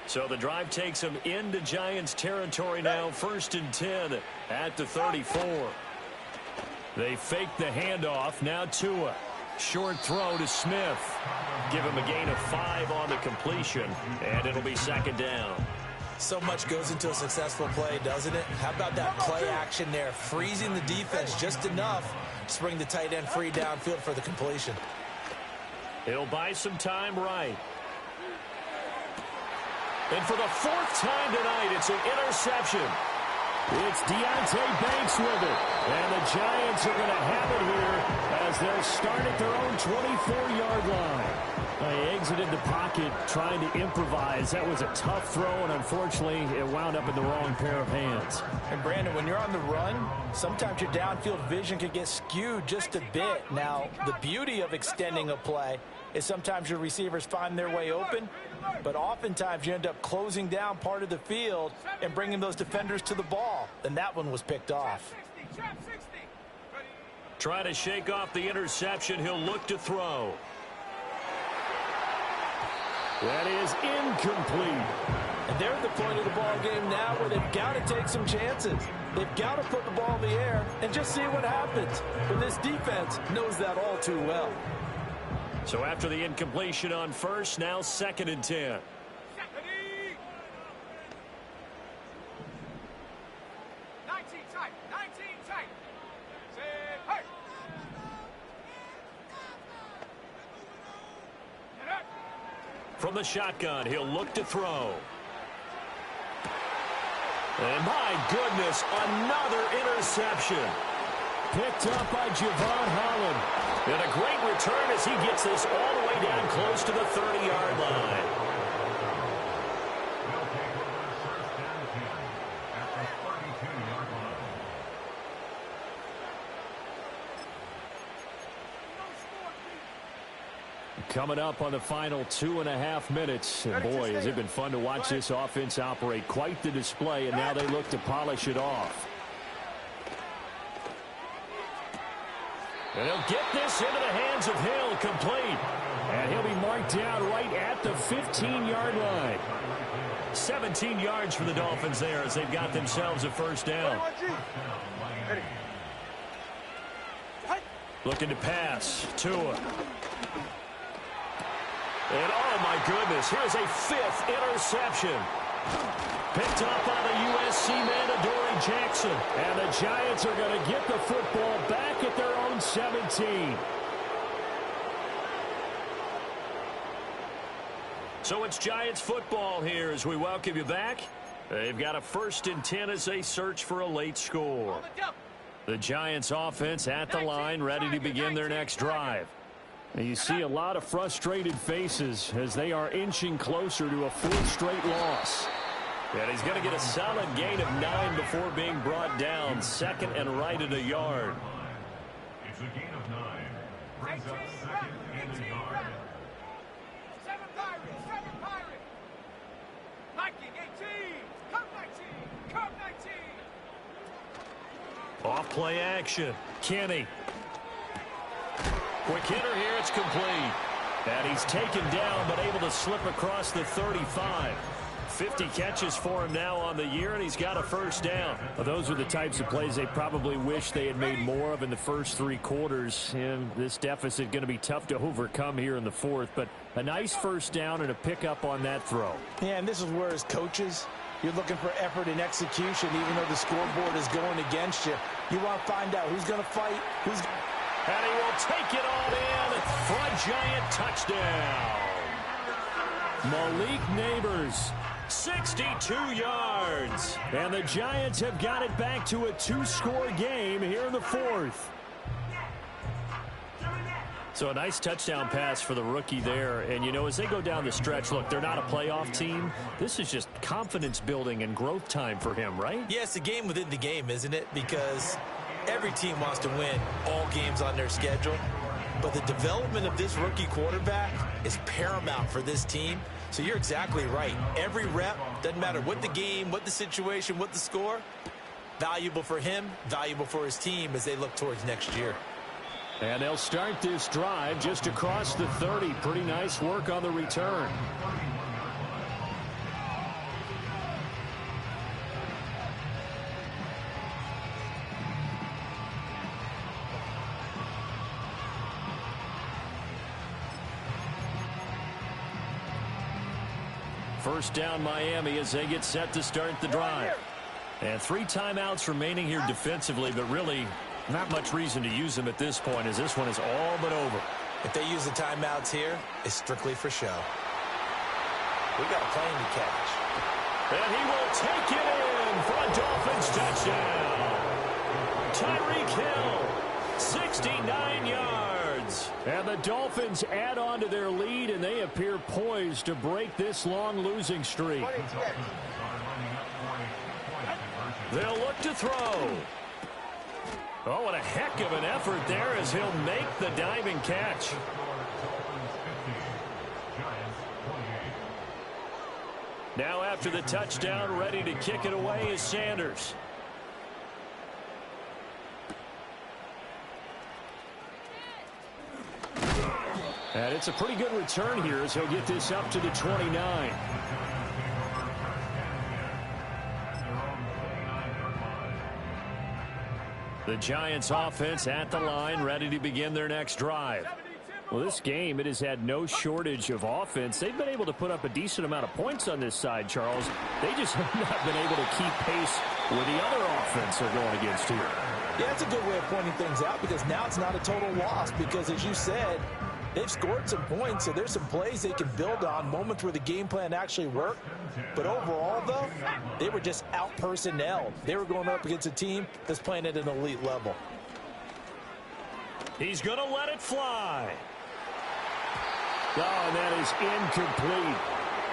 So the drive takes him into Giants territory now, 1st and 10 at the 34. They fake the handoff, now Tua. Short throw to Smith. Give him a gain of 5 on the completion, and it'll be 2nd down. So much goes into a successful play, doesn't it? How about that play action there, freezing the defense just enough to bring the tight end free downfield for the completion. It'll buy some time right. And for the 4th time tonight, it's an interception. It's Deontay Banks with it. And the Giants are going to have it here as they'll start at their own 24-yard line. They exited the pocket trying to improvise. That was a tough throw, and unfortunately, it wound up in the wrong pair of hands. And, Brandon, when you're on the run, sometimes your downfield vision can get skewed just a bit. Now, the beauty of extending a play is sometimes your receivers find their way open, but oftentimes you end up closing down part of the field and bringing those defenders to the ball, and that one was picked off. Try to shake off the interception. He'll look to throw. That is incomplete. And they're at the point of the ball game now where they've got to take some chances. They've got to put the ball in the air and just see what happens. But this defense knows that all too well. So after the incompletion on first, now 2nd and 10. From the shotgun, he'll look to throw. And my goodness, another interception. Picked up by Javon Holland. And a great return as he gets this all the way down close to the 30-yard line. They'll take over first and 10 at the 32-yard line. Coming up on the final 2.5 minutes. And boy, has it been fun to watch this offense operate. Quite the display, and now they look to polish it off. And he'll get this into the hands of Hill, complete. And he'll be marked down right at the 15-yard line. 17 yards for the Dolphins there as they've got themselves a first down. Looking to pass. Tua. And oh my goodness, here's a 5th interception. Picked up on a USC man, Adoree Jackson. And the Giants are going to get the football back at their own 17. So it's Giants football here as we welcome you back. They've got a 1st and 10 as they search for a late score. The Giants offense at the line, ready to begin their next drive. And you see a lot of frustrated faces as they are inching closer to a 4th straight loss. And he's going to get a solid gain of 9 before being brought down. 2nd and right at a yard. It's a gain of 9. Brings up 2nd and a yard. 7 Pirates. Viking 18. Come 19. Off play action. Kenny. Quick hitter here, it's complete. And he's taken down, but able to slip across the 35. 50 catches for him now on the year, and he's got a first down. Well, those are the types of plays they probably wish they had made more of in the first 3 quarters. And this deficit going to be tough to overcome here in the 4th. But a nice first down and a pickup on that throw. Yeah, and this is where as coaches, you're looking for effort and execution, even though the scoreboard is going against you. You want to find out who's going to fight, who's... And he will take it all in for a Giant touchdown. Malik Neighbors. 62 yards. And the Giants have got it back to a 2-score game here in the 4th. So a nice touchdown pass for the rookie there. And, you know, as they go down the stretch, look, they're not a playoff team. This is just confidence building and growth time for him, right? Yeah, it's a game within the game, isn't it? Because every team wants to win all games on their schedule. But the development of this rookie quarterback is paramount for this team. So you're exactly right. Every rep, doesn't matter what the game, what the situation, what the score, valuable for him, valuable for his team as they look towards next year. And they'll start this drive just across the 30. Pretty nice work on the return. First down Miami as they get set to start the drive. And 3 timeouts remaining here defensively, but really not much reason to use them at this point as this one is all but over. If they use the timeouts here, it's strictly for show. We got a plane to catch. And he will take it in for a Dolphins touchdown. Tyreek Hill, 69 yards. And the Dolphins add on to their lead, and they appear poised to break this long losing streak. They'll look to throw. Oh, what a heck of an effort there as he'll make the diving catch. Now after the touchdown, ready to kick it away is Sanders. And it's a pretty good return here as he'll get this up to the 29. The Giants offense at the line, ready to begin their next drive. Well, this game, it has had no shortage of offense. They've been able to put up a decent amount of points on this side, Charles. They just have not been able to keep pace with the other offense they're going against here. Yeah, that's a good way of pointing things out because now it's not a total loss because, as you said, they've scored some points, so there's some plays they can build on, moments where the game plan actually worked. But overall, though, they were just out-personnelled. They were going up against a team that's playing at an elite level. He's going to let it fly. Oh, and that is incomplete.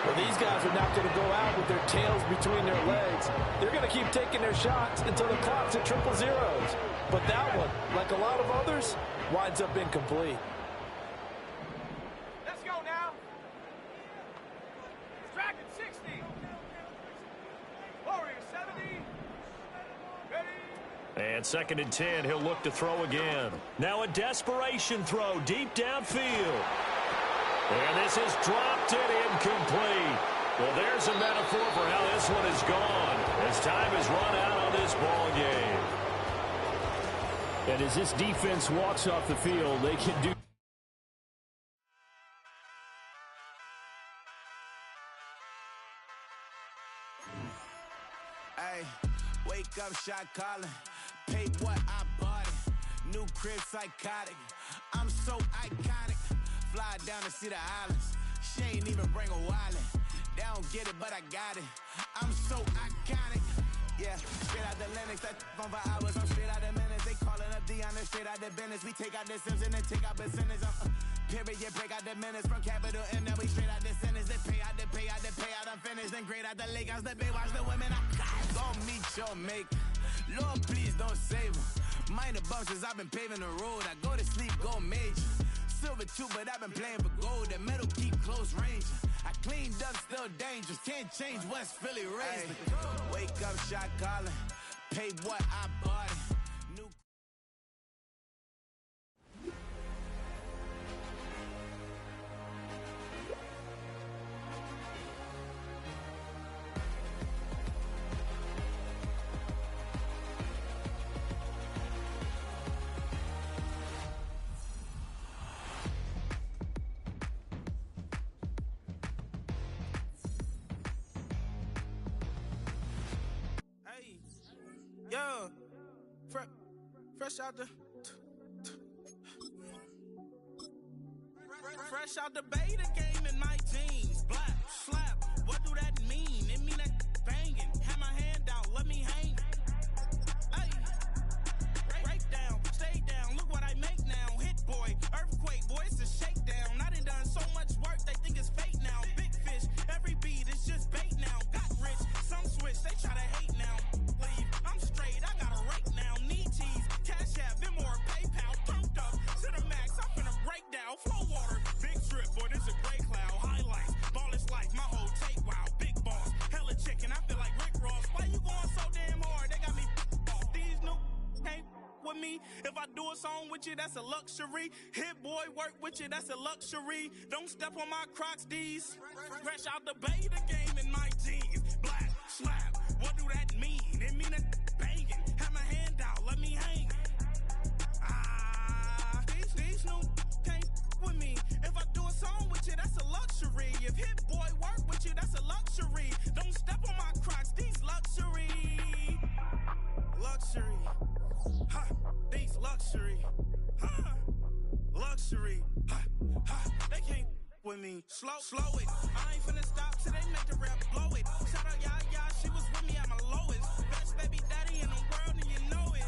Well, these guys are not going to go out with their tails between their legs. They're going to keep taking their shots until the clock's at triple zeros. But that one, like a lot of others, winds up incomplete. Let's go now. Dragon 60. Warrior 70. Ready. And 2nd and 10, he'll look to throw again. Now a desperation throw deep downfield. And this is dropped and incomplete. Well, there's a metaphor for how this one is gone as time has run out on this ball game. And as this defense walks off the field, they can do. Hey, wake up, shot calling. Pay what I bought it. New crib psychotic. I'm so iconic. Fly down to see the islands. She ain't even bring a wallet. They don't get it, but I got it. I'm so iconic. Yeah, straight out the Lennox. That on for hours. I'm straight out the minutes. They calling up Dion. Straight out the business. We take out the Sims and then take out percentage. Period, break out the minutes from capital and then we straight out the sentence. They pay out, I'm finished. Then grade out the Lakers. The Bay watch the women. I gon' meet your make. Lord, please don't save them. Minor bumps as I've been paving the road. I go to sleep, go major. Silver too, but I've been playing for gold. The metal keep close range. I cleaned up, still dangerous. Can't change West Philly raised. Wake up, shot calling. Pay what I bought it. New. Yeah, fresh out the fresh out the beta game in my jeans. Black slap, what do that mean? It mean that banging. Have my hand out, let me hang. Hey, break down, stay down. Look what I make now. Hit boy, earthquake, boy, it's a shakedown. I done so much work, they think it's fake now. Big fish, every beat is just bait now. Got rich, some switch, they try to hate now. Leave, I'm straight, I got a rate now. Need tease, cash app, Venmo or PayPal. Turned up, Cinemax, I'm finna break down. Flow water, big trip, boy, this a gray cloud. Highlights, ball is life, my whole take, wow. Big boss, hella chicken, I feel like Rick Ross. Why you going so damn hard? They got me off. These new can't with me. If I do a song with you, that's a luxury. Hit boy, work with you, that's a luxury. Don't step on my Crocs, these. Fresh out the beta game in my jeans. Black slap, what do that mean? It mean a banging. Have my hand out, let me hang. These new can't with me. If I do a song with you, that's a luxury. If hit boy work with you, that's a luxury. Don't step on my Crocs, these luxury. Luxury. Ha, these luxury. Ha, luxury. Ha, ha, they can't with me. Slow it. I ain't finna stop till they make the rap blow it. Shout out, yeah, she was with me at my lowest. Best baby daddy in the world, and you know it.